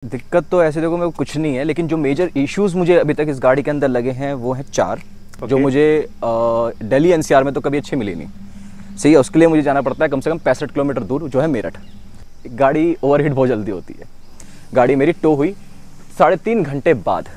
दिक्कत तो ऐसे देखो मेरे को कुछ नहीं है, लेकिन जो मेजर इश्यूज मुझे अभी तक इस गाड़ी के अंदर लगे हैं वो हैं 4 जो मुझे दिल्ली एनसीआर में तो कभी अच्छे मिले नहीं। सही है, उसके लिए मुझे जाना पड़ता है कम से कम 65 किलोमीटर दूर जो है मेरठ। गाड़ी ओवरहीट बहुत जल्दी होती है। गाड़ी मेरी टो हुई 3.5 घंटे बाद,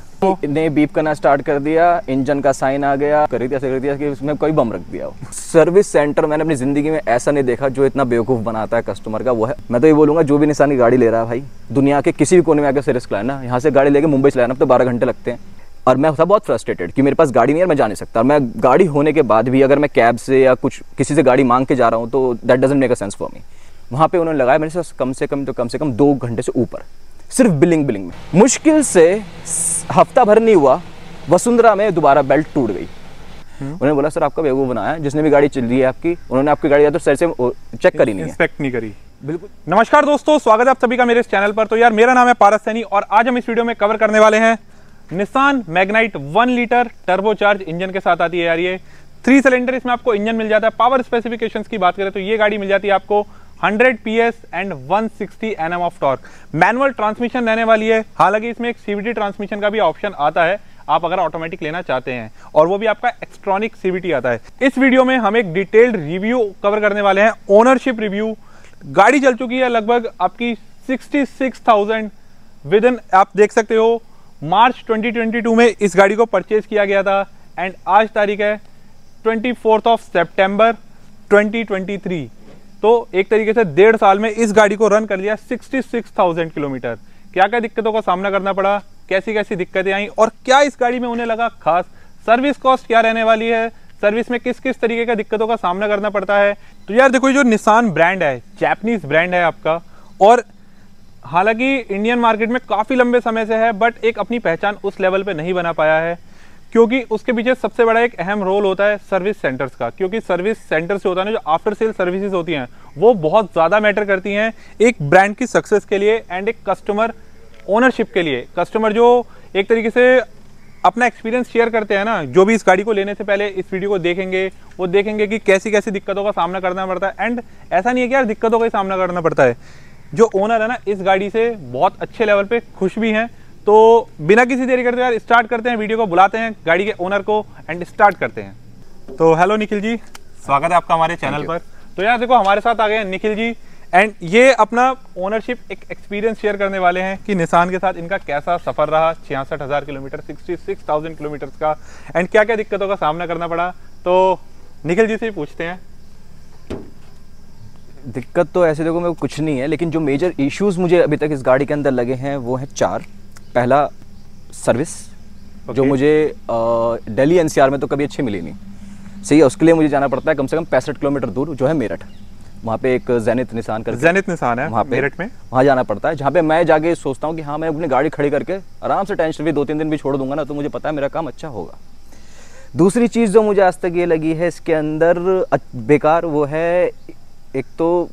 ने बीप करना स्टार्ट कर दिया, इंजन का साइन आ गया, कर दिया कि उसमें कोई बम रख दिया हो। सर्विस सेंटर मैंने अपनी ज़िंदगी में ऐसा नहीं देखा जो इतना बेवकूफ़ बनाता है कस्टमर का। वो है, मैं तो ये बोलूँगा जो भी निशान की गाड़ी ले रहा है भाई, दुनिया के किसी भी कोने में आकर से रिस्क लाना। यहाँ से गाड़ी लेके मुंबई चलाना तो 12 घंटे लगते हैं। और मैं था बहुत फ्रस्ट्रेटेड कि मेरे पास गाड़ी नहीं है, मैं जा नहीं सकता। मैं गाड़ी होने के बाद भी अगर मैं कैब से या कुछ किसी से गाड़ी मांग के जा रहा हूँ तो that doesn't make a sense for me. वहाँ पे उन्होंने लगाया मेरे से कम से कम 2 घंटे से ऊपर, सिर्फ बिलिंग में। मुश्किल से हफ्ता भर नहीं हुआ, वसुंधरा में दोबारा बेल्ट टूट गई। उन्होंने बोला सर आपका बेवकूफ बनाया, जिसने भी गाड़ी चल रही है आपकी, उन्होंने आपकी गाड़ी या तो सर से चेक करी नहीं है, इंस्पेक्ट नहीं करी। बिल्कुल। नमस्कार दोस्तों, स्वागत है आप सभी का मेरे इस चैनल पर। तो यार मेरा नाम है पारस सैनी और आज हम इस वीडियो में कवर करने वाले हैं Nissan Magnite 1 litre turbocharge engine के साथ आती है यार ये 3 सिलेंडर। इसमें आपको इंजन मिल जाता है। पावर स्पेसिफिकेशंस की बात करें तो ये गाड़ी मिल जाती है आपको 100 PS and 160 Nm of torque. Manual transmission रहने वाली है, हालांकि इसमें एक CVT ट्रांसमिशन का भी ऑप्शन आता है आप अगर ऑटोमेटिक लेना चाहते हैं, और वो भी आपका एक्सट्रॉनिक CVT आता है। इस वीडियो में हम एक डिटेल्ड रिव्यू कवर करने वाले हैं, ओनरशिप रिव्यू। गाड़ी चल चुकी है लगभग आपकी 66,000 विद इन, आप देख सकते हो मार्च 2022 में इस गाड़ी को परचेज किया गया था एंड आज तारीख है 24 सितंबर 2023। तो एक तरीके से 1.5 साल में इस गाड़ी को रन कर लिया 66,000 किलोमीटर। क्या क्या दिक्कतों का सामना करना पड़ा, कैसी कैसी दिक्कतें आई और क्या इस गाड़ी में उन्हें लगा खास, सर्विस कॉस्ट क्या रहने वाली है, सर्विस में किस किस तरीके का दिक्कतों का सामना करना पड़ता है। तो यार देखो, जो निसान ब्रांड है, जापानीज ब्रांड है आपका, और हालांकि इंडियन मार्केट में काफी लंबे समय से है, बट एक अपनी पहचान उस लेवल पे नहीं बना पाया है, क्योंकि उसके पीछे सबसे बड़ा एक अहम रोल होता है सर्विस सेंटर्स का। क्योंकि सर्विस सेंटर से होता है ना, जो आफ्टर सेल सर्विसेज होती हैं वो बहुत ज्यादा मैटर करती हैं एक ब्रांड की सक्सेस के लिए एंड एक कस्टमर ओनरशिप के लिए। कस्टमर जो एक तरीके से अपना एक्सपीरियंस शेयर करते हैं ना, जो भी इस गाड़ी को लेने से पहले इस वीडियो को देखेंगे, वो देखेंगे कि कैसी कैसी दिक्कतों का सामना करना पड़ता है। एंड ऐसा नहीं है कि यार दिक्कतों का ही सामना करना पड़ता है, जो ओनर है ना इस गाड़ी से बहुत अच्छे लेवल पे खुश भी हैं। तो बिना किसी देरी करते यार स्टार्ट करते हैं वीडियो को, बुलाते हैं गाड़ी के ओनर को एंड स्टार्ट करते हैं। तो हेलो निखिल जी, स्वागत है आपका हमारे चैनल पर। तो यार देखो, हमारे साथ आ गए हैं निखिल जी एंड ये अपना ओनरशिप एक एक्सपीरियंस शेयर करने वाले हैं कि निसान के साथ इनका कैसा सफर रहा 66,000 किलोमीटर, 66,000 किलोमीटर का, एंड क्या क्या दिक्कतों का सामना करना पड़ा। तो निखिल जी से ही पूछते हैं। दिक्कत तो ऐसे देखो मेरे को कुछ नहीं है, लेकिन जो मेजर इश्यूज मुझे अभी तक इस गाड़ी के अंदर लगे हैं वो हैं 4। पहला सर्विस, जो मुझे दिल्ली एनसीआर में तो कभी अच्छी मिली नहीं। सही है, उसके लिए मुझे जाना पड़ता है कम से कम 65 किलोमीटर दूर जो है मेरठ। वहाँ पे एक जेनिथ निसान है वहाँ पे मेरठ में, वहाँ जाना पड़ता है, जहाँ पे मैं जाके सोचता हूँ कि हाँ मैं अपनी गाड़ी खड़ी करके आराम से टेंशन फ्री 2-3 दिन भी छोड़ दूंगा ना, तो मुझे पता है मेरा काम अच्छा होगा। दूसरी चीज़ जो मुझे आज तक ये लगी है इसके अंदर बेकार, वो है एक तो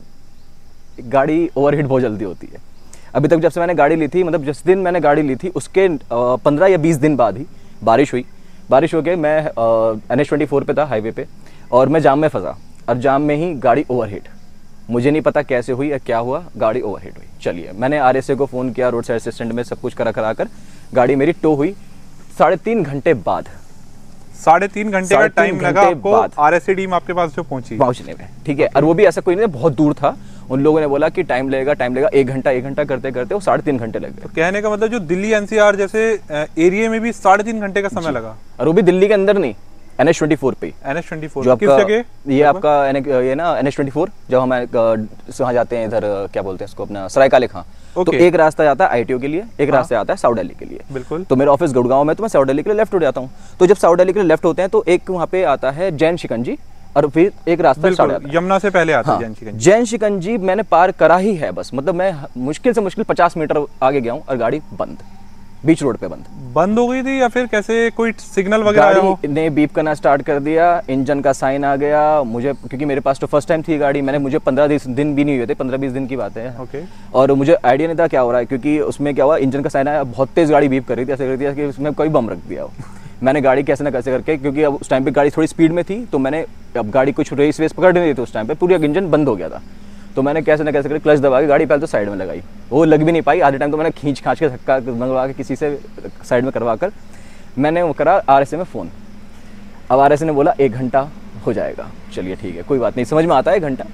गाड़ी ओवरहीट बहुत जल्दी होती है। अभी तक जब से मैंने गाड़ी ली थी, मतलब जिस दिन मैंने गाड़ी ली थी उसके 15 या 20 दिन बाद ही बारिश हुई। बारिश हो के मैं NH24 पे था हाईवे पे, और मैं जाम में फंसा, और जाम में ही गाड़ी ओवरहीट। मुझे नहीं पता कैसे हुई या क्या हुआ, गाड़ी ओवरहीट हुई। चलिए, मैंने RSA को फ़ोन किया, रोड साइड असिस्टेंट में सब कुछ करा कर गाड़ी मेरी टो हुई 3.5 घंटे बाद। 3.5 घंटे का टाइम लगा आपको RSA टीम आपके पास जो पहुंचने में, ठीक है। और वो भी ऐसा कोई नहीं, बहुत दूर था। उन लोगों ने बोला कि टाइम लगेगा 1 घंटा करते करते वो 3.5 घंटे लग गए। तो कहने का मतलब जो दिल्ली NCR जैसे एरिया में भी 3.5 घंटे का समय लगा, और वो भी दिल्ली के अंदर नहीं, NH24 पे। NH24 जो किस जगह? ये आपका ये ना NH24, जब हम वहाँ जाते हैं, इधर क्या बोलते हैं इसको, अपना सरायकाले खां। तो एक रास्ता जाता है ITO के लिए, एक रास्ता जाता है साउथ दिल्ली के लिए। बिल्कुल। तो मेरा ऑफिस गुड़गांव में, तो मैं साउथ दिल्ली के लिए लेफ्ट हो जाता हूँ। तो जब साउथ दिल्ली के लिए लेफ्ट होते हैं तो एक वहाँ पे आता है जैन शिकंजी, और फिर एक रास्ता यमुना से पहले आता है जैन शिकंजी। मैंने पार करा ही है बस, मतलब मैं मुश्किल से मुश्किल 50 मीटर आगे गया हूँ और गाड़ी बंद, बीच रोड पे बंद हो गई थी, या फिर कैसे कोई सिग्नल वगैरह? गाड़ी ने बीप करना स्टार्ट कर दिया, इंजन का साइन आ गया मुझे, क्योंकि मेरे पास तो फर्स्ट टाइम थी गाड़ी। मुझे 15 दिन भी नहीं हुए थे, 15-20 दिन की बात है। ओके। और मुझे आइडिया नहीं था क्या हो रहा है, क्योंकि उसमें क्या हुआ, इंजन का साइन आया, बहुत तेज गाड़ी बीप कर रही थी, ऐसे कर दिया कि उसमें कोई बम रख दिया हो। मैंने गाड़ी कैसे ना कैसे करके, क्योंकि अब उस टाइम पे गाड़ी थोड़ी स्पीड में थी, तो मैंने अब गाड़ी कुछ रेस वेस पकड़ नहीं थी, तो उस टाइम पे पूरी इंजन बंद हो गया था। तो मैंने कैसे ना कैसे करके क्लच दबा के गाड़ी पहले तो साइड में लगाई, वो लग भी नहीं पाई। आधे टाइम तो मैंने खींच खाँच के धक्का मंगवा के किसी से साइड में करवा कर मैंने वो करा RSA में फ़ोन। अब RSA ने बोला 1 घंटा हो जाएगा। चलिए ठीक है, कोई बात नहीं, समझ में आता है 1 घंटा।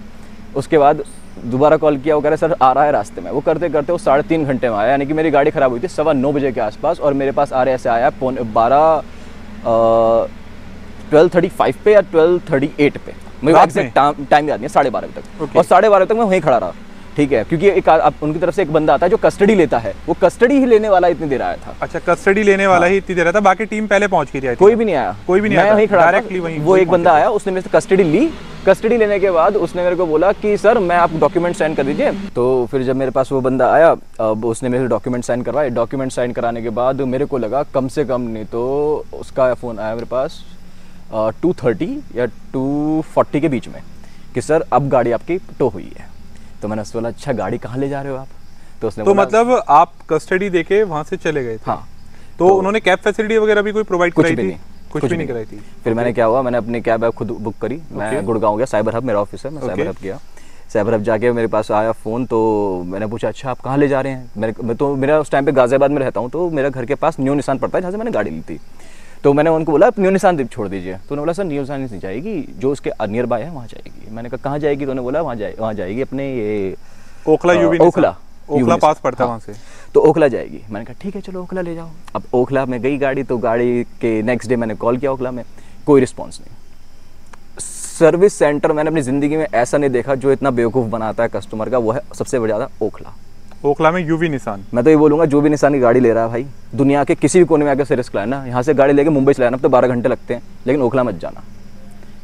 उसके बाद दोबारा कॉल किया, वो कह रहे सर आ रहा है रास्ते में। वो करते करते वो 3.5 घंटे में आया, यानी कि मेरी गाड़ी ख़राब हुई थी 9:15 बजे के आसपास, और मेरे पास RSA आया 12:35 पे या 12:38 पे, मुझे एग्जैक्ट टाइम याद नहीं है, 12:30 तक। और 12:30 तक मैं वहीं खड़ा रहा, ठीक है, क्योंकि एक उनकी तरफ से एक बंदा आता है जो कस्टडी लेता है, वो कस्टडी ही लेने वाला इतनी देर आया था। अच्छा, कस्टडी लेने वाला ही इतनी देर आया था, बाकी टीम पहले पहुंच गई थी? कोई भी नहीं आया, कोई भी नहीं आया, मैं वहीं खड़ा डायरेक्टली वहीं। वो एक बंदा आया, उसने मेरे से कस्टडी ली। कस्टडी लेने के बाद उसने मेरे को बोला कि सर मैं आप डॉक्यूमेंट साइन कर दीजिए। तो फिर जब मेरे पास वो बंदा आया, अब उसने मेरे डॉक्यूमेंट साइन करवाए। डॉक्यूमेंट साइन कराने के बाद मेरे को लगा कम से कम नहीं तो उसका फ़ोन आया मेरे पास 2:30 या 2:40 के बीच में कि सर अब गाड़ी आपकी टो हुई है। तो मैंने उससे बोला अच्छा गाड़ी कहाँ ले जा रहे हो आप? तो उसने बोला मतलब आप कस्टडी देके वहाँ से चले गए थे? हाँ। तो उन्होंने कैब फैसिलिटी वगैरह भी कोई प्रोवाइड कराई थी? कुछ भी नहीं कराई थी। फिर मैंने क्या हुआ, मैंने अपनी कैब खुद बुक करी। मैं गुड़गांव गया, साइबर हब मेरा ऑफिस है, मैं साइबर हब गया। साइबर हब जाके मेरे पास आया फ़ोन, तो मैंने पूछा अच्छा आप कहाँ ले जा रहे हैं? मेरा उस टाइम पे गाजियाबाद में रहता हूँ, तो मेरा घर के पास न्यू निशान पड़ता है जहाँ से मैंने गाड़ी ली थी। तो मैंने उनको बोला न्यू निशान छोड़ दीजिए। तो उन्होंने बोला सर न्यू निशान नहीं जाएगी, जो उसके नियर बाय है वहाँ जाएगी। मैंने कहा कहाँ जाएगी? तो उन्होंने बोला वहाँ जाएगी अपने ये ओखला पास पड़ता है वहाँ से, तो ओखला जाएगी। मैंने कहा ठीक है चलो ओखला ले जाओ। अब ओखला में गई गाड़ी, तो गाड़ी के नेक्स्ट डे मैंने कॉल किया ओखला में, कोई रिस्पॉन्स नहीं। सर्विस सेंटर मैंने अपनी ज़िंदगी में ऐसा नहीं देखा जो इतना बेवकूफ़ बनाता है कस्टमर का, वो है सबसे ज़्यादा ओखला में UV निशान। मैं तो ये बोलूँगा जो भी निशान की गाड़ी ले रहा है भाई, दुनिया के किसी भी कोने में आकर से रिस्क लाना। यहाँ से गाड़ी लेके मुंबई चलाना तो 12 घंटे लगते हैं, लेकिन ओखला मत जाना।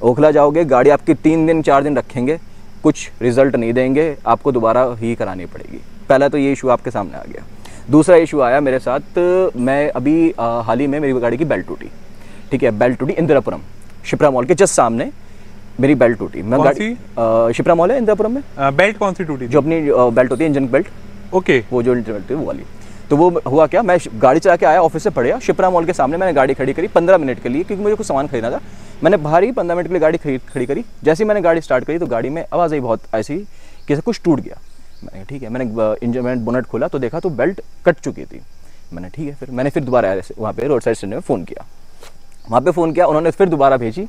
ओखला जाओगे गाड़ी आपकी 3 दिन 4 दिन रखेंगे, कुछ रिजल्ट नहीं देंगे, आपको दोबारा ही करानी पड़ेगी। पहला तो ये इशू आपके सामने आ गया। दूसरा इशू आया मेरे साथ, मैं अभी हाल ही में मेरी गाड़ी की बेल्ट टूटी, ठीक है, बेल्ट टूटी इंदिरापुरम शिप्रा मॉल के जस्ट सामने मेरी बेल्ट टूटी। मैं गाड़ी शिप्रा मॉल है इंदिरापुरम में। बेल्ट कौन सी टूटी? जो अपनी बेल्ट होती है इंजन बेल्ट, ओके, वो जो इंजन बेल्ट है वो वाली। तो वो हुआ क्या, मैं गाड़ी चला के आया, ऑफिस से पढ़िया, शिप्रा मॉल के सामने मैंने गाड़ी खड़ी करी 15 मिनट के लिए, क्योंकि मुझे कुछ सामान खरीदना था। मैंने बाहर ही 15 मिनट के लिए गाड़ी खड़ी करी। जैसे ही मैंने गाड़ी स्टार्ट करी तो गाड़ी में आवाज़ आई बहुत ऐसी कि कुछ टूट गया। मैंने ठीक है, मैंने बोनट खोला तो देखा तो बेल्ट कट चुकी थी। मैंने ठीक है, फिर दोबारा वहाँ पे रोड साइड स्टैंड में फ़ोन किया। वहाँ पे फ़ोन किया, उन्होंने फिर दोबारा भेजी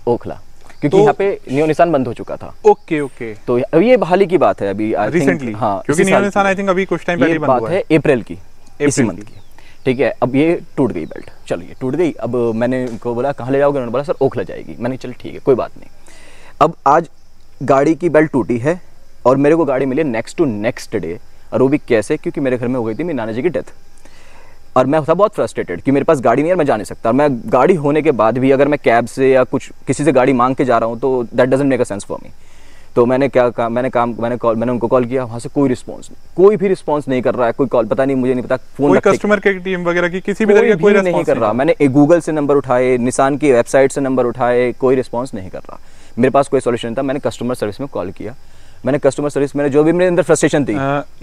ओखला, क्योंकि यहाँ पे न्यू निशान बंद हो चुका था। ओके। तो ये हाल ही की बात है, अभी रिसेंटली। हाँ, क्योंकि न्यू निशान आई थिंक अभी कुछ टाइम पहले बंद हुआ है, अप्रैल की, इसी मंथ की, ठीक है। अब ये टूट गई बेल्ट, चलिए टूट गई। अब मैंने उनको बोला कहाँ ले जाओगे? उन्होंने बोला सर ओखला जाएगी। मैंने चल ठीक है कोई बात नहीं। अब आज गाड़ी की बेल्ट टूटी है और मेरे को गाड़ी मिली नेक्स्ट टू नेक्स्ट डे, और वो भी कैसे? क्योंकि मेरे घर में हो गई थी मेरी नाना जी की डेथ, और मैं था बहुत फ्रस्ट्रेटेड कि मेरे पास गाड़ी नहीं है, मैं जा नहीं सकता। मैं गाड़ी होने के बाद भी अगर मैं कैब से या कुछ किसी से गाड़ी मांग के जा रहा हूँ तो that doesn't make a sense for me. तो मैंने क्या कहा, मैंने उनको कॉल किया, वहाँ से कोई रिस्पांस नहीं, कोई भी रिस्पांस नहीं कर रहा है। कोई कॉल पता नहीं, मुझे नहीं पता, फोन कोई कस्टमर केयर टीम वगैरह की किसी भी तरह का कोई रिस्पांस नहीं कर रहा। मैंने गूगल से नंबर उठाए, निशान की वेबसाइट से नंबर उठाए, कोई रिस्पांस नहीं कर रहा। मेरे पास कोई सॉल्यूशन था। मैंने कस्टमर सर्विस में कॉल किया। मैंने कस्टमर सर्विस में जो भी मेरे अंदर फ्रस्ट्रेशन थी,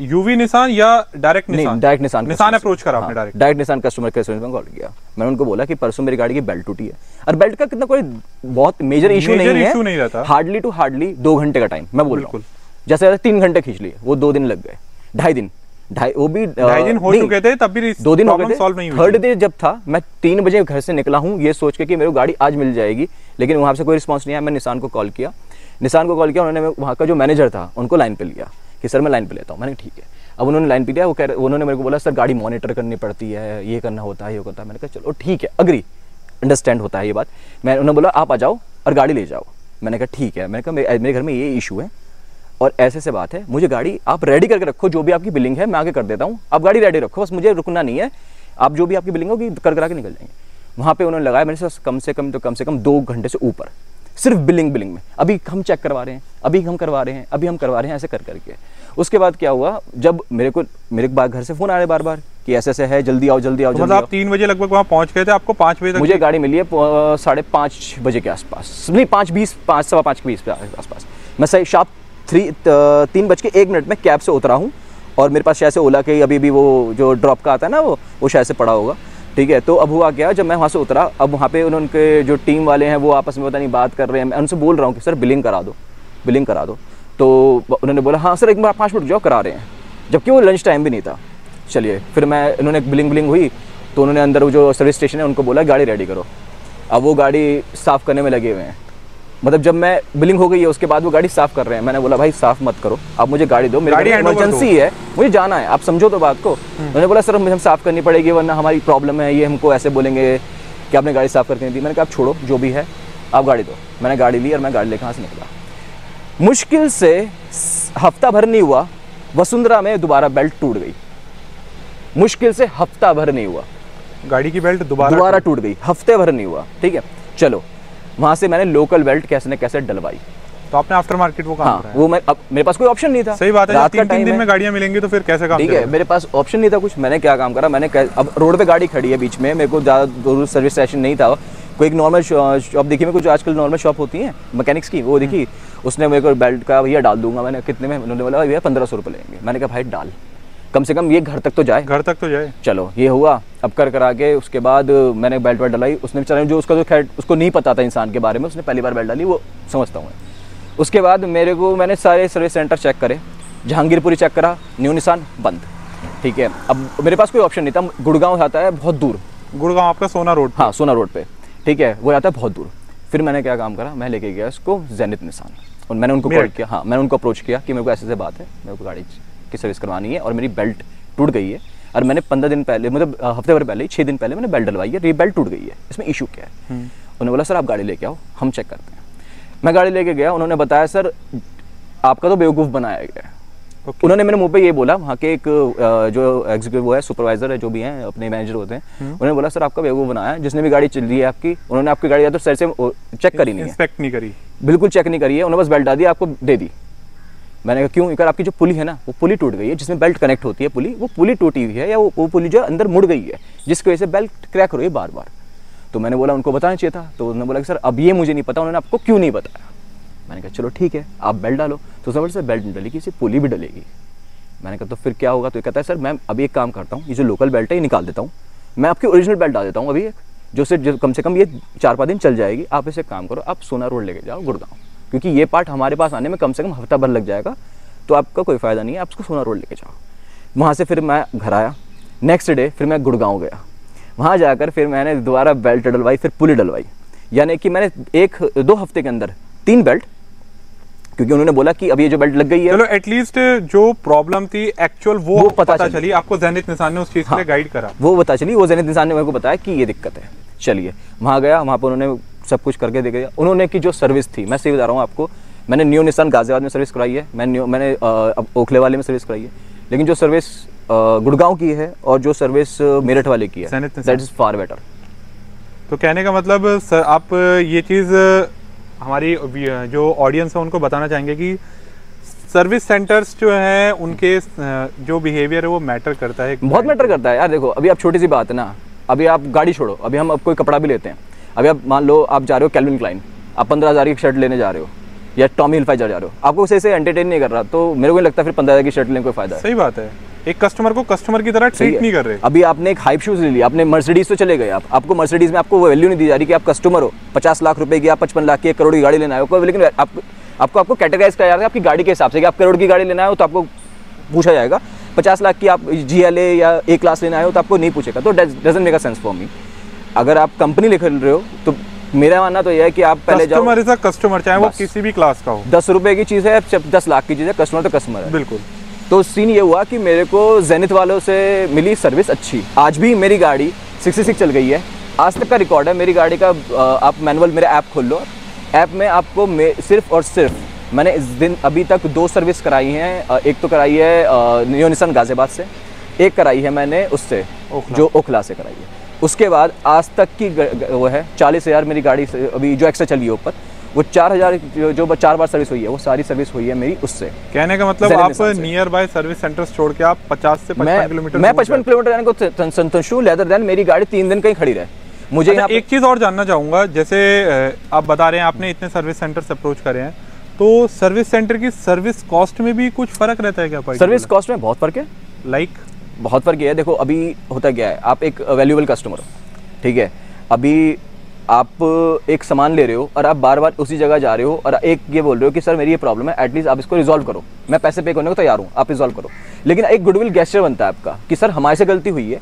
यूवी निशान या डायरेक्ट निशान? डायरेक्ट निशान अप्रोच करा आपने? डायरेक्ट निशान कस्टमर केयर सर्विस में कॉल किया। मैंने उनको बोला कि परसों मेरी गाड़ी की बेल्ट टूटी है, और बेल्ट का कितना कोई बहुत मेजर इशू नहीं है, हार्डली टू हार्डली 2 घंटे का टाइम मैं बोल रहा हूँ। जैसे 3 घंटे खींच लिए, वो 2 दिन लग गए, 2.5 दिन, वो भी 2.5 दिन हो चुके थे, तब भी 2 दिन हो गए थे। थर्ड डे जब था, मैं 3 बजे घर से निकला हूँ ये सोच के कि मेरी गाड़ी आज मिल जाएगी, लेकिन वहाँ से कोई रिस्पांस नहीं आया। मैं निशान को कॉल किया, उन्होंने वहाँ का जो मैनेजर था उनको लाइन पे लिया कि सर मैं लाइन पे लेता हूँ। मैंने ठीक है। अब उन्होंने लाइन पे लिया, उन्होंने मेरे को बोला सर गाड़ी मॉनिटर करनी पड़ती है, ये करना होता है, ये करता है। मैंने कहा चलो ठीक है, अग्री, अंडरस्टैंड होता है ये बात। उन्होंने बोला आप आ जाओ और गाड़ी ले जाओ। मैंने कहा ठीक है। मैंने कहा मेरे घर में ये इशू है और ऐसे से बात है, मुझे गाड़ी आप रेडी करके रखो, जो भी आपकी बिलिंग है मैं आगे कर देता हूँ, आप गाड़ी रेडी रखो, बस मुझे रुकना नहीं है, आप जो भी आपकी बिलिंग होगी कर के निकल जाएंगे। वहाँ पे उन्होंने लगाया मेरे से कम से कम 2 घंटे से ऊपर, सिर्फ बिलिंग में। अभी हम चेक करवा रहे हैं, अभी हम करवा रहे हैं, ऐसे कर करके। उसके बाद क्या हुआ, जब मेरे घर से फ़ोन आ रहे बार कि ऐसे है, जल्दी आओ। मतलब आप 3 बजे लगभग वहाँ पहुँच गए थे, आपको 5 बजे तक मुझे गाड़ी मिली है 5:30 बजे के आसपास, नहीं 5:20, 5:15 के आसपास। मैं सही शार्प 3:01 में कैब से उतरा हूँ, और मेरे पास शायद से ओला के अभी भी वो जो ड्रॉप का आता है ना, वो शायद से पड़ा होगा, ठीक है। तो अब हुआ क्या, जब मैं वहाँ से उतरा, अब वहाँ पे उनके जो टीम वाले हैं वो आपस में पता नहीं बात कर रहे हैं। मैं उनसे बोल रहा हूँ कि सर बिलिंग करा दो। तो उन्होंने बोला हाँ सर एक बार 5 मिनट रुक जाओ, करा रहे हैं, जबकि वो लंच टाइम भी नहीं था। चलिए फिर इन्होंने बिलिंग हुई तो उन्होंने अंदर वो जो सर्विस स्टेशन है उनको बोला गाड़ी रेडी करो। अब वो गाड़ी साफ़ करने में लगे हुए हैं, मतलब जब मैं बिलिंग हो गई है उसके बाद वो गाड़ी साफ़ कर रहे हैं। मैंने बोला भाई साफ़ मत करो, आप मुझे गाड़ी दो, मेरी इमरजेंसी है, मुझे जाना है, आप समझो तो बात को। उन्होंने बोला सर मुझे हम साफ़ करनी पड़ेगी वरना हमारी प्रॉब्लम है, ये हमको ऐसे बोलेंगे कि आपने गाड़ी साफ़ करके नहीं दी। मैंने कहा आप छोड़ो जो भी है, आप गाड़ी दो। मैंने गाड़ी ली और मैं गाड़ी लेकर यहाँ से निकला। मुश्किल से हफ्ता भर नहीं हुआ, वसुंधरा में दोबारा बेल्ट टूट गई। मुश्किल से हफ्ता भर नहीं हुआ, गाड़ी की बेल्ट दोबारा टूट गई, हफ्ते भर नहीं हुआ। ठीक है, चलो वहां से मैंने लोकल बेल्ट कैसे न कैसे डलवाई। तो आपने आफ्टर मार्केट वो काम हाँ, वो मैं अब मेरे पास कोई ऑप्शन नहीं था। सही बात है, रात का टाइम दिन में गाड़ियां मिलेंगी तो फिर कैसे काम। ठीक है, मेरे पास ऑप्शन नहीं था कुछ। मैंने क्या काम करा, मैंने अब रोड पे गाड़ी खड़ी है बीच में, मेरे को ज़्यादा दूर सर्विस स्टेशन नहीं था, कोई एक नॉर्मल शॉप देखी, मेरे को जो आजकल नॉर्मल शॉप होती है मैकेनिक्स की, वो देखी। उसने मेरे को बेल्ट का भैया डाल दूंगा। मैंने कितने में, उन्होंने बोला भैया 1500 रुपये लेंगे। मैंने कहा भाई डाल, कम से कम ये घर तक तो जाए। चलो ये हुआ, अब करा के उसके बाद मैंने बेल्ट डलाई। उसने बेचारा जो उसका जो खैर उसको नहीं पता था इंसान के बारे में, उसने पहली बार बेल्ट डाली, वो समझता हूँ। उसके बाद मैंने सारे सर्विस सेंटर चेक करे, जहांगीरपुरी चेक करा, न्यू निसान बंद। ठीक है, अब मेरे पास कोई ऑप्शन नहीं था। गुड़गांव आता है बहुत दूर, गुड़गांव आपका सोना रोड। हाँ सोना रोड पे, ठीक है, वो आता है बहुत दूर। फिर मैंने क्या काम करा, मैं लेके गया इसको जेनिथ निसान और मैंने उनको कॉल किया। हाँ, मैंने उनको अप्रोच किया कि मेरे को ऐसे बात है, मेरे को गाड़ी की सर्विस करवानी है और मेरी बेल्ट टूट गई है और मैंने 15 दिन पहले, मतलब हफ्ते भर पहले, 6 दिन पहले मैंने बेल्ट डलवाई है, ये बेल्ट टूट गई है, इसमें इशू क्या है। उन्होंने बोला सर आप गाड़ी लेके आओ, हम चेक करते हैं। मैं गाड़ी लेके गया, उन्होंने बताया सर आपका तो बेवकूफ़ बनाया गया है। उन्होंने मेरे मुंह पे ये बोला, वहाँ के एक जो एग्जीक्यूटिव वो है, सुपरवाइजर है, जो भी हैं अपने मैनेजर होते हैं, उन्होंने बोला सर आपका बेवकूफ़ बनाया है, जिसने भी गाड़ी चल रही है आपकी, उन्होंने आपकी गाड़ी या तो सर से चेक करी नहीं है, इंस्पेक्ट नहीं करी, बिल्कुल चेक नहीं करी है, उन्होंने बस बेल्ट डाल दी, आपको दे दी। मैंने कहा क्यों? यार आपकी जो पुली है ना, वो पुली टूट गई है, जिसमें बेल्ट कनेक्ट होती है पुली, वो पुली टूटी हुई है, या वो पुली जो अंदर मुड़ गई है, जिसकी वजह से बेल्ट क्रैक हो रही है बार बार। तो मैंने बोला उनको बताना चाहिए था। तो उन्होंने बोला कि सर अब ये मुझे नहीं पता, उन्होंने आपको क्यों नहीं बताया। मैंने कहा चलो ठीक है, आप बेल्ट डालो। तो उसने बोला सर बेल्ट नहीं डलेगी, इसे पुली भी डलेगी। मैंने कहा तो फिर क्या होगा? तो ये कहता है सर मैं अभी एक काम करता हूँ, ये जो लोकल बेल्ट है ये निकाल देता हूँ, मैं आपकी ओरिजिनल बेल्ट डाल देता हूँ अभी एक, जो कम से कम ये 4-5 दिन चल जाएगी। आप इसे काम करो, आप सोना रोड लेके जाओ गुड़गांव, क्योंकि ये पार्ट हमारे पास आने में कम से कम हफ्ता भर लग जाएगा, तो आपका कोई फ़ायदा नहीं है, आप उसको सोना रोड लेके जाओ। वहाँ से फिर मैं घर आया, नेक्स्ट डे फिर मैं गुड़गांव गया। वहाँ जाकर फिर मैंने दोबारा बेल्ट डलवाई, फिर पुली डलवाई, यानी कि मैंने 1-2 हफ्ते के अंदर 3 बेल्ट, क्योंकि उन्होंने बोला कि अब ये जो बेल्ट लग गई है। चलो एटलीस्ट जो प्रॉब्लम थी एक्चुअल वो पता चली आपको, ज़ेनिथ निसान ने उस चीज़ के लिए गाइड करा, वो पता चली, वो ज़ेनिथ निसान ने मेरे को बताया कि ये दिक्कत है। चलिए वहाँ गया, वहाँ पर उन्होंने सब कुछ करके दे दिया। उन्होंने की जो सर्विस थी, मैं सही बता रहा हूँ आपको, मैंने न्यू निसान गाजियाबाद में सर्विस कराई है, मैंने ओखले वाले में सर्विस कराई है, लेकिन जो सर्विस गुड़गांव की है और जो सर्विस मेरठ वाले की है, दैट इज़ फार बेटर। तो कहने का मतलब सर आप ये चीज़ हमारी जो ऑडियंस है उनको बताना चाहेंगे कि सर्विस सेंटर्स जो है उनके जो बिहेवियर है वो मैटर करता है, बहुत मैटर करता है यार। देखो अभी आप छोटी सी बात है ना, अभी आप गाड़ी छोड़ो, अभी हम अब कोई कपड़ा भी लेते हैं, अभी आप मान लो आप जा रहे हो कैल्विन क्लाइन, आप 15,000 की शर्ट लेने जा रहे हो, या टॉमी हिलफाइजर जा रहे हो, आपको उसे ऐसे एंटरटेन नहीं कर रहा, तो मेरे को नहीं लगता फिर 15,000 की शर्ट लेने कोई फायदा है। सही बात है, एक कस्टमर को कस्टमर की तरह ट्रीट नहीं कर रहे। अभी आपने एक हाइप शूज ले लिया, आपने मर्सिडीज तो चले गए, आपको मर्सिडीज में आपको वो वैल्यू नहीं दी जा रही कि आप कस्टमर हो, 50 लाख रुपए की, आप 55 लाख की, 1 करोड़ की गाड़ी लेना है, लेकिन आपको कैटेगराइज किया जाएगा आपकी गाड़ी के हिसाब से कि आप करोड़ की गाड़ी लेना है तो आपको पूछा जाएगा, 50 लाख की आप GLA या A क्लास लेना है तो आपको नहीं पूछेगा। तो doesn't make a sense for me. अगर आप कंपनी लिख रहे हो तो मेरा मानना तो यह है कि आप पहले जाओ, कस्टमर इज अ कस्टमर, चाहे वो किसी भी क्लास का हो। 10 रुपए की चीज़ है, 10 लाख की चीज़ है, कस्टमर तो कस्टमर है। बिल्कुल। तो सीन ये हुआ कि मेरे को ज़ेनिथ वालों से मिली सर्विस अच्छी। आज भी मेरी गाड़ी 66 चल गई है, आज तक का रिकॉर्ड है मेरी गाड़ी का। आप मैनुअल मेरा ऐप खोल लो, ऐप में आपको सिर्फ और सिर्फ मैंने इस दिन अभी तक 2 सर्विस कराई हैं। एक तो कराई है न्यू निसान गाजियाबाद से, एक कराई है मैंने उससे जो ओखला से कराई है। उसके बाद आज तक की वो है 40,000 मेरी गाड़ी से अभी जो एक्स्ट्रा चली है ऊपर, वो 4,000 जो 4 बार सर्विस हुई है, वो सारी सर्विस हुई है मेरी उससे। कहने का मतलब आप नियर बाय सर्विस सेंटर्स छोड़ के आप 50 से 55 किलोमीटर, मैं 55 किलोमीटर जाने को संतुष्ट हूँ, लेदर देन मेरी गाड़ी 3 दिन कहीं खड़ी रहे। मुझे अच्छा, एक चीज़ और जानना चाहूँगा, जैसे आप बता रहे हैं आपने इतने सर्विस सेंटर्स अप्रोच करे हैं, तो सर्विस सेंटर की सर्विस कॉस्ट में भी कुछ फ़र्क रहता है क्या? सर्विस कॉस्ट में बहुत फ़र्क है, बहुत फ़र्क है। देखो अभी होता क्या है, आप एक वैल्यूएबल कस्टमर हो, ठीक है, अभी आप एक सामान ले रहे हो और आप बार बार उसी जगह जा रहे हो और एक ये बोल रहे हो कि सर मेरी ये प्रॉब्लम है, एटलीस्ट आप इसको रिजॉल्व करो, मैं पैसे पे करने को तैयार हूँ, आप रिजॉल्व करो। लेकिन एक गुडविल गेस्चर बनता है आपका कि सर हमारे से गलती हुई है,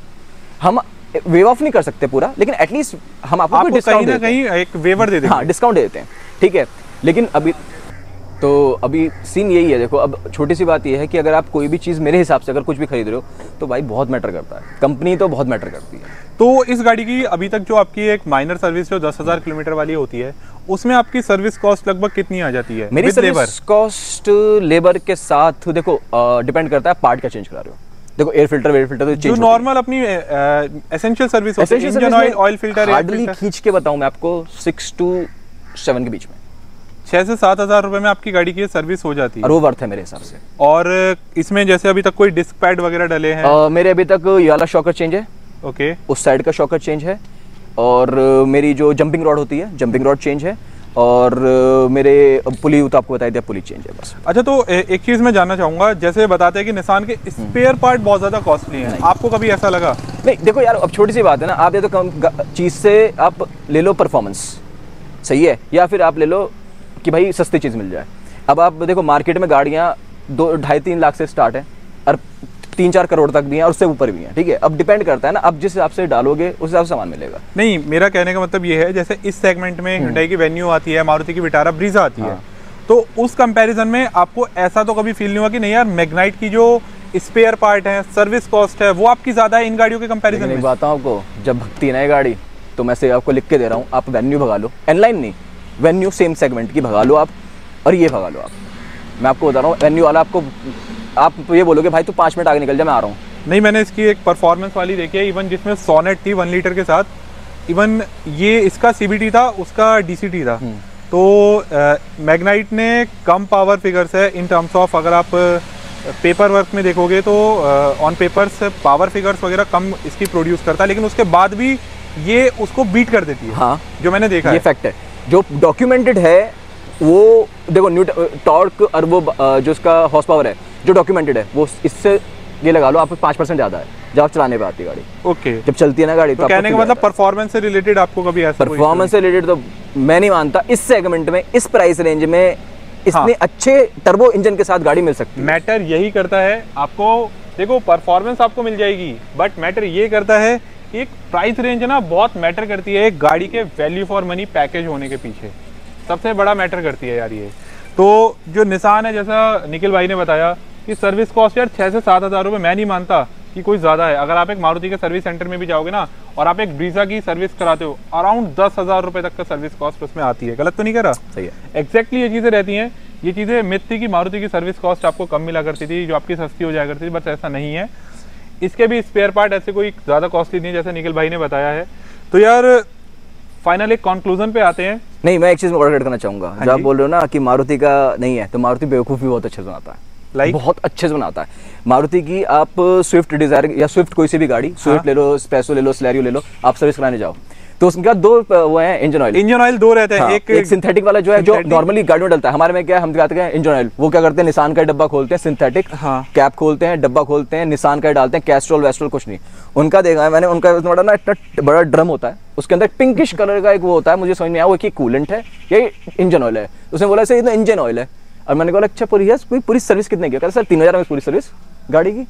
हम वेव ऑफ नहीं कर सकते पूरा, लेकिन एटलीस्ट हम आपको डिस्काउंट देते हैं, कहीं एक वेवर दे देते हैं। हाँ, डिस्काउंट दे देते हैं, ठीक है। लेकिन अभी सीन यही है, देखो अब छोटी सी बात ये है कि अगर आप कोई भी चीज़ मेरे हिसाब से अगर कुछ भी खरीद रहे हो तो भाई बहुत मैटर करता है, कंपनी तो बहुत मैटर करती है। तो इस गाड़ी की अभी तक जो आपकी एक माइनर सर्विस जो 10,000 किलोमीटर वाली होती है, उसमें आपकी सर्विस कॉस्ट लगभग कितनी आ जाती है? मेरी सर्विस कॉस्ट लेबर के साथ देखो डिपेंड करता है पार्ट क्या चेंज करा रहे हो। देखो एयर फिल्टर तो चेंज, जो नॉर्मल अपनी एसेंशियल सर्विस होती है, engine oil, oil filter, hardly खींच के बताऊं मैं आपको 6 to 7 के बीच में 6 से 7,000 रुपए में आपकी गाड़ी की सर्विस हो जाती है, और वो वर्थ है मेरे हिसाब से। और इसमें जैसे अभी तक कोई डिस्क पैड वगैरह डले हैं? मेरे अभी तक ये वाला शॉकर चेंज है, ओके, उस साइड का शॉकर चेंज है, और मेरी जो जंपिंग रॉड होती है जंपिंग रॉड चेंज है, और मेरे पुली तो आपको बताया दिया, पुली चेंज है बस। अच्छा, तो एक चीज मैं जानना चाहूंगा, जैसे बताते हैं कि निसान के स्पेयर पार्ट बहुत ज्यादा कॉस्टली हैं, आपको कभी ऐसा लगा? नहीं, देखो यार अब छोटी सी बात है ना, आप ये तो कम चीज से आप ले लो परफॉर्मेंस, सही है, या फिर आप ले लो कि भाई सस्ती चीज मिल जाए। अब आप देखो मार्केट में गाड़ियां 2-2.5-3 लाख से स्टार्ट है और 3-4 करोड़ तक भी हैं और उससे ऊपर भी हैं, ठीक है। अब डिपेंड करता है ना, अब जिस हिसाब से डालोगे उस हिसाब से सामान मिलेगा। नहीं, मेरा कहने का मतलब ये है, जैसे इस सेगमेंट में Hyundai की वेन्यू आती है, मारुति की विटारा ब्रीजा आती है, तो उस कंपैरिजन में आपको ऐसा तो कभी फील नहीं हुआ कि नहीं यार मैग्नाइट की जो स्पेयर पार्ट है, सर्विस कॉस्ट है, वो आपकी ज्यादा है इन गाड़ियों के कंपैरिजन में? बताऊं आपको, जब भगती है गाड़ी तो मैं से आपको लिख के दे रहा हूँ, आप वेन्यू भगा लो, एनलाइन नहीं, वेन्यू सेम सेगमेंट की भगा लो आप, और ये भगा लो आप। मैं आपको बता रहा हूँ वेन्यू वाला, आपको आप ये बोलोगे भाई तू 5 मिनट आगे निकल जा, मैं आ रहा हूँ। नहीं, मैंने इसकी एक परफॉर्मेंस वाली देखी है, इवन जिसमें सोनेट थी 1 लीटर के साथ, इवन ये इसका CVT था, उसका DCT था, तो मैग्नाइट ने कम पावर फिगर्स है इन टर्म्स ऑफ, अगर आप पेपर वर्क में देखोगे तो ऑन पेपर्स पावर फिगर्स वगैरह कम इसकी प्रोड्यूस करता है, लेकिन उसके बाद भी ये उसको बीट कर देती है। हाँ, जो मैंने देखा ये फैक्ट है, जो डॉक्यूमेंटेड है वो देखो टॉर्क और वो जो उसका हॉर्स पावर है जो डॉक्यूमेंटेड है, वो इससे ये लगा लो आपको 5% ज़्यादा है जब आप चलाने पे आती है गाड़ी। ओके, जब चलती है ना गाड़ी तो कहने का मतलब परफॉर्मेंस से रिलेटेड आपको कभी ऐसा? परफॉर्मेंस से रिलेटेड तो मैं नहीं मानता, इस सेगमेंट में इस प्राइस रेंज में इतने अच्छे टर्बो इंजन के साथ गाड़ी मिल सकती है। मैटर यही करता है, आपको देखो परफॉर्मेंस आपको मिल जाएगी, बट मैटर ये करता है कि एक प्राइस रेंज ना बहुत मैटर करती है एक गाड़ी के वैल्यू फॉर मनी पैकेज होने के पीछे, सबसे बड़ा मैटर करती है यार ये। तो जो निसान है, जैसा निखिल भाई ने बताया कि सर्विस कॉस्ट यार 6 से 7,000 रुपये, मैं नहीं मानता कि कोई ज़्यादा है। अगर आप एक मारुति के सर्विस सेंटर में भी जाओगे ना और आप एक ब्रीजा की सर्विस कराते हो, अराउंड 10,000 रुपये तक का सर्विस कॉस्ट उसमें आती है। गलत तो नहीं कह रहा? सही है, एक्जैक्टली ये चीज़ें रहती हैं। ये चीज़ें मिथ थी कि मारुति की सर्विस कॉस्ट आपको कम मिला करती थी, जो आपकी सस्ती हो जाया करती थी, बस ऐसा नहीं है। इसके भी स्पेयर पार्ट ऐसे कोई ज़्यादा कॉस्टली नहीं है, जैसे निखिल भाई ने बताया है। तो यार फाइनल एक कंक्लूजन पे आते हैं। नहीं, मैं एक चीज़ में और ऐड करना चाहूँगा, जब आप बोल रहे हो ना कि मारुति का नहीं है, तो मारुति बेवकूफ़ी बहुत अच्छे से बनाता है, बहुत अच्छे से बनाता है। मारुति की आप स्विफ्ट डिजायर या स्विफ्ट कोई सी भी गाड़ी, स्विफ्ट ले लो, स्पेसो ले लो, स्लैरियो ले लो, आप सर्विस कराने जाओ तो उसके बाद 2 वो है इंजन ऑयल 2 रहते हैं। हाँ, एक सिंथेटिक वाला जो है, जो नॉर्मली गाड़ी में डलता है। हमारे में क्या है, हम दिखाते हैं इंजन ऑयल, वो क्या करते हैं निसान का डब्बा खोलते हैं सिंथेटिक, कैप खोलते हैं, डब्बा खोलते हैं, निसान का डालते हैं, कैस्ट्रोल वेस्ट्रोल कुछ नहीं। उनका देखा है मैंने, उनका बड़ा ना इतना बड़ा ड्रम होता है, उसके अंदर पिंकिश कलर का एक वो होता है, मुझे समझ में आया वो कि कूलेंट है या इंजन ऑयल है। उसने बोला सर ये तो इंजन ऑयल है, और मैंने बोला अच्छा पूरी सर्विस कितने की? सर 3,000 में पूरी सर्विस गाड़ी की।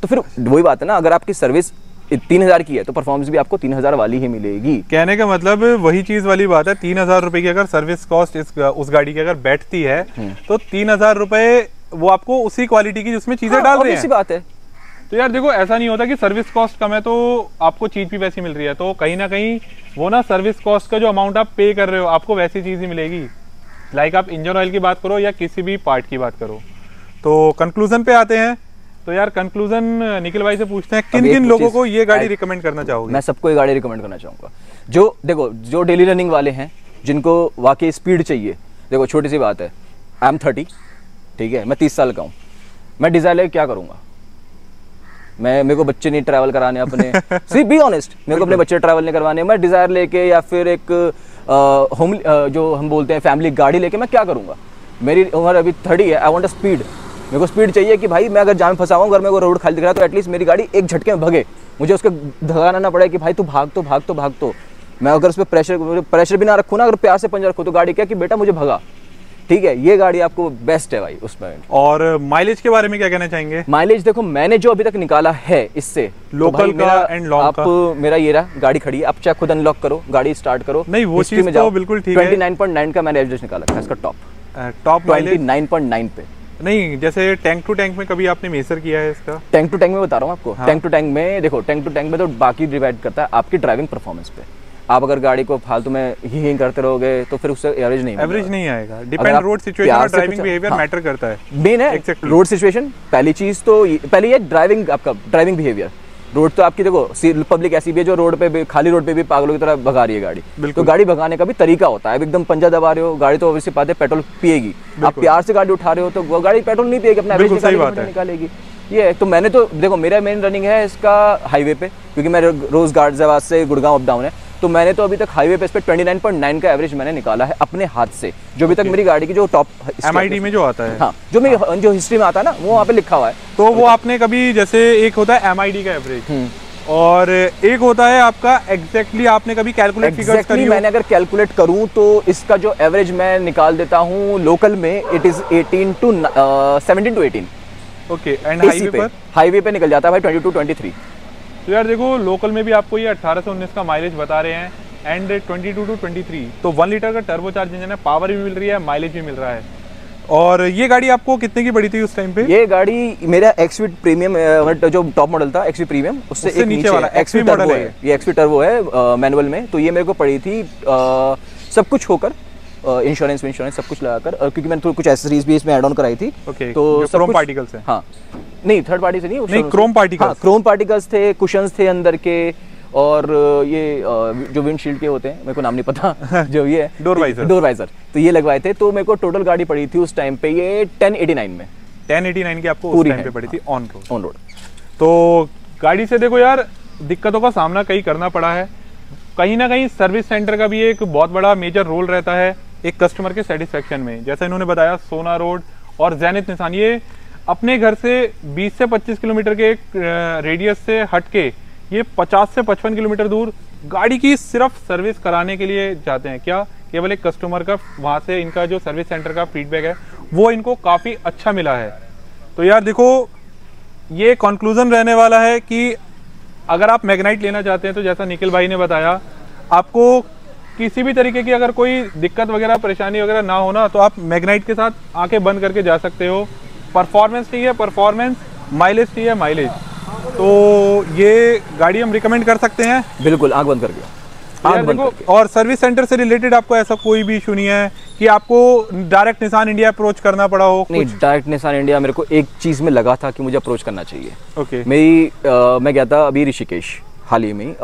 तो फिर वही बात है ना, अगर आपकी सर्विस 3,000 की है तो परफॉर्मेंस भी आपको 3,000 वाली ही मिलेगी। कहने का मतलब वही चीज वाली बात है, 3,000 रुपए की अगर सर्विस कॉस्ट उस गाड़ी की अगर बैठती है तो 3,000 रुपए वो आपको उसी क्वालिटी की जिसमें चीजें डाल रहे हैं। बात है। तो यार देखो, ऐसा नहीं होता कि सर्विस कॉस्ट कम है तो आपको चीज भी वैसी मिल रही है, तो कहीं ना कहीं वो ना सर्विस कॉस्ट का जो अमाउंट आप पे कर रहे हो आपको वैसी चीज ही मिलेगी। लाइक आप इंजन ऑयल की बात करो या किसी भी पार्ट की बात करो। तो कंक्लूजन पे आते हैं। तो यार कंक्लूजन निखिल भाई से पूछते हैं, किन किन लोगों को ये गाड़ी रिकमेंड करना चाहोगे? मैं सबको ये गाड़ी रिकमेंड करना चाहूँगा जो देखो जो डेली रनिंग वाले हैं, जिनको वाकई स्पीड चाहिए। देखो छोटी सी बात है, आई एम 30, ठीक है, मैं 30 साल का हूँ, मैं डिजायर लेके क्या करूँगा? मेरे को बच्चे नहीं ट्रैवल कराने अपने, सी बी ऑनेस्ट, मेरे को अपने बच्चे ट्रैवल नहीं करवाने। मैं डिजायर लेके या फिर एक होम जो हम बोलते हैं फैमिली गाड़ी लेके मैं क्या करूँगा? मेरी उम्र अभी 30 है, आई वांट अ स्पीड। मेरे को स्पीड चाहिए कि भाई मैं अगर जाम फंसा हूँ, अगर मेरे को रोड खाली दिख रहा है तो एटलीस्ट मेरी गाड़ी एक झटके में भगे, मुझे उसको धगाना ना पड़े कि भाई तू भाग तो। मैं अगर उस पर प्रेशर भी ना रखूँ ना, अगर प्यार से पंजा रखूँ तो गाड़ी क्या कि बेटा मुझे भगा, ठीक है। ये गाड़ी आपको बेस्ट है भाई उसमें। और माइलेज के बारे में क्या कहना चाहेंगे? माइलेज देखो, मैंने जो अभी तक निकाला है इससे लोकल का एंड लॉन्ग का, आप मेरा ये रहा, गाड़ी खड़ी है, आप चाहे खुद अनलॉक करो, गाड़ी स्टार्ट करो, नहीं वो चीज तो बिल्कुल ठीक है। 29.9 का मैंने एवरेज निकाला था इसका टॉप माइलेज 29.9 पे। नहीं, जैसे टैंक टू टैंक में कभी आपने मेजर किया है इसका? टैंक टू टैंक में बता रहा हूँ आपको। हाँ। टैंक टू टैंक में देखो, टैंक टू टैंक में तो बाकी डिवाइड करता है आपकी ड्राइविंग परफॉर्मेंस पे। आप अगर गाड़ी को फालतू में ही करते रहोगे तो फिर उससे एवरेज नहीं आएगा। डिपेंड रोड सिचुएशन और ड्राइविंग बिहेवियर मैटर करता है, मेन है रोड सिचुएशन। पहली चीज तो पहली है ड्राइविंग, आपका ड्राइविंग बिहेवियर। रोड तो आपकी देखो, पब्लिक ऐसी भी है जो रोड पे भी, खाली रोड पे भी पागलों की तरह भगा रही है गाड़ी। तो गाड़ी भगाने का भी तरीका होता है। एकदम पंजा दबा रहे हो, गाड़ी तो ऑब्वियसली बात है पेट्रोल पिएगी। आप प्यार से गाड़ी उठा रहे हो तो वो गाड़ी पेट्रोल नहीं पिएगी, अपना एवरेज निकालेगी। ये तो मैंने तो देखो, मेरा मेन रनिंग है इसका हाईवे पे, क्योंकि मैं रोज गाजियाबाद से गुड़गांव अप डाउन है, तो मैंने तो अभी तक हाईवे पे इस पे 29.9 का एवरेज मैंने निकाला है अपने हाथ से। जो अभी तक मेरी गाड़ी की जो टॉप MID में जो आता है, हाँ, जो मेरी जो हिस्ट्री में आता है ना, वो वहाँ पे लिखा हुआ है। तो वो आपने कभी, जैसे एक होता है MID का एवरेज और एक होता है आपका एग्जैक्टली आपने कभी कैलकुलेट फिगर्स करी हो? मैंने अगर कैलकुलेट करूं तो इसका जो एवरेज मैं निकाल देता हूं लोकल में, it is 17 to 18। Okay, and highway पे निकल जाता है भाई 22-23। तो यार देखो, लोकल में भी आपको ये 18 से 19 का माइलेज बता रहे हैं एंड 22 to 23। तो 1 लीटर का टर्बोचार्ज इंजन है, पावर भी मिल रही है, माइलेज भी मिल रहा है। और ये गाड़ी आपको कितने की पड़ी थी उस टाइम पे? ये गाड़ी मेरा XV प्रीमियम जो टॉप मॉडल था, XV प्रीमियम, उससे एक नीचे वाला XV टर्बो है। ये XV टर्बो है मैनुअल में। तो ये मेरे को पड़ी थी सब कुछ होकर, इंश्योरेंस सब कुछ लगाकर, क्योंकि मैंने तो कुछ एक्सेसरीज भी इसमें ऐड ऑन कराई थी। तो क्रोम पार्टिकल्स है? हाँ, नहीं थर्ड पार्टी से नहीं, क्रोम पार्टिकल्स। हाँ, क्रोम पार्टिकल्स थे, कुशंस थे अंदर के, और ये जो विंडशील्ड के होते हैं, मेरे को नाम नहीं पता जो ये डोर वाइजर, तो ये लगवाए थे। तो मेरे को टोटल गाड़ी पड़ी थी उस टाइम पे ये 1089 में। 1089 की आपको उस टाइम पे पड़ी थी ऑन रोड। तो गाड़ी से देखो यार, दिक्कतों का सामना कहीं करना पड़ा है। कहीं ना कहीं सर्विस सेंटर का भी एक बहुत बड़ा मेजर रोल रहता है एक कस्टमर के सेटिस्फेक्शन में। जैसा इन्होंने बताया, सोना रोड और ज़ेनिथ निसान, ये अपने घर से 20 से 25 किलोमीटर के एक रेडियस से हटके ये 50 से 55 किलोमीटर दूर गाड़ी की सिर्फ सर्विस कराने के लिए जाते हैं। क्या केवल एक कस्टमर का वहाँ से इनका जो सर्विस सेंटर का फीडबैक है वो इनको काफ़ी अच्छा मिला है। तो यार देखो, ये कंक्लूजन रहने वाला है कि अगर आप मैग्नाइट लेना चाहते हैं तो जैसा निखिल भाई ने बताया, आपको किसी भी तरीके की अगर कोई दिक्कत वगैरह परेशानी वगैरह ना होना तो आप मैग्नाइट के साथ आंखें बंद करके जा सकते हो। परफॉर्मेंस चाहिए परफॉर्मेंस, माइलेज चाहिए माइलेज, तो ये गाड़ी हम रिकमेंड कर सकते हैं। बिल्कुल, आंख बंद करके। और सर्विस सेंटर से रिलेटेड आपको ऐसा कोई भी इशू नहीं है कि आपको डायरेक्ट निसान इंडिया अप्रोच करना पड़ा हो? नहीं, डायरेक्ट निसान इंडिया मेरे को एक चीज में लगा था कि मुझे अप्रोच करना चाहिए। ओके। मैं गया था अभी ऋषिकेश हाल ही में,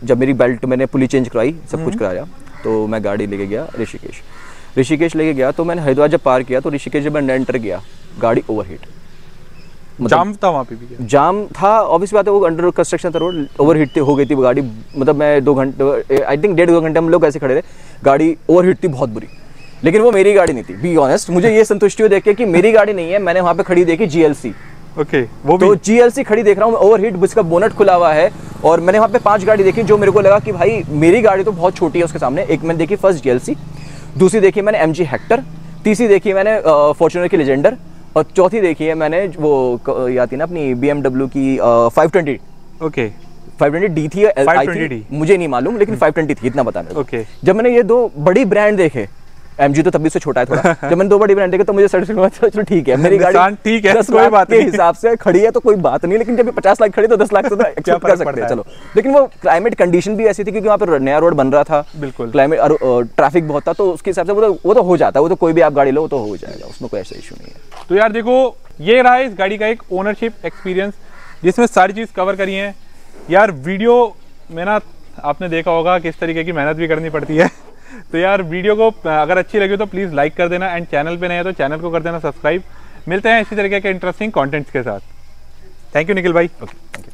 जब मेरी बेल्ट मैंने पुली चेंज कराई, सब कुछ कराया, तो मैं गाड़ी लेके गया ऋषिकेश लेके गया। तो मैंने हरिद्वार जब पार किया तो ऋषिकेश जब मैं एंटर किया, गाड़ी ओवरहीट, जाम था वहाँ पे भी? जाम था, ऑब्वियस बात है, वो अंडर कंस्ट्रक्शन था रोड, ओवरहीट हो गई थी वो गाड़ी। मतलब मैं 2 घंटे, आई थिंक 1.5-2 घंटे हम लोग ऐसे खड़े रहे, गाड़ी ओवरहीट थी बहुत बुरी। लेकिन वो मेरी गाड़ी नहीं थी, बी ऑनेस्ट। मुझे ये संतुष्टि हुई देख के कि मेरी गाड़ी नहीं है। मैंने वहाँ पे खड़ी देखी GLC। ओके, वो भी तो GLC खड़ी देख रहा हूँ मैं, ओवरहीट, जिसका बोनट खुला हुआ है। और मैंने वहाँ पे 5 गाड़ी देखी जो मेरे को लगा कि भाई मेरी गाड़ी तो बहुत छोटी है उसके सामने। एक मैंने देखी फर्स्ट GLC, दूसरी देखी मैंने MG हेक्टर, तीसरी देखी मैंने फॉर्च्यूनर की लेजेंडर, और चौथी देखी है मैंने वो ये आती है ना अपनी BMW की 520। ओके, 520D थी, 520D मुझे नहीं मालूम, लेकिन 520 थी, इतना बता मेरे को। ओके। जब मैंने ये 2 बड़ी ब्रांड देखे, MG तो तभी से छोटा है थोड़ा, जब मैंने 2 बड़ी ब्रांड देखे तो मुझे सेटिस्फाइड, चलो ठीक है, मेरी गाड़ी ठीक है, 10 लाख के हिसाब से खड़ी है तो कोई बात नहीं। लेकिन जब 50 लाख खड़ी तो 10 लाख से तो एक्सेप्ट कर सकते हैं, चलो। लेकिन वो क्लाइमेट कंडीशन भी ऐसी थी क्योंकि वहाँ पर नया रोड बन रहा था, बिल्कुल, क्लाइमेट और ट्रैफिक बहुत था, तो उसके हिसाब से वो तो हो जाता है, वो तो कोई भी आप गाड़ी लो तो हो जाएगा, उसमें कोई ऐसा इशू नहीं है। तो यार देखो, ये रहा इस गाड़ी का एक ओनरशिप एक्सपीरियंस जिसमें सारी चीज़ कवर करी है। यार वीडियो में ना आपने देखा होगा किस तरीके की मेहनत भी करनी पड़ती है। तो यार वीडियो को अगर अच्छी लगी तो प्लीज़ लाइक कर देना, एंड चैनल पे नए हैं तो चैनल को कर देना सब्सक्राइब। मिलते हैं इसी तरीके के इंटरेस्टिंग कंटेंट्स के साथ। थैंक यू निखिल भाई। Okay, thank you.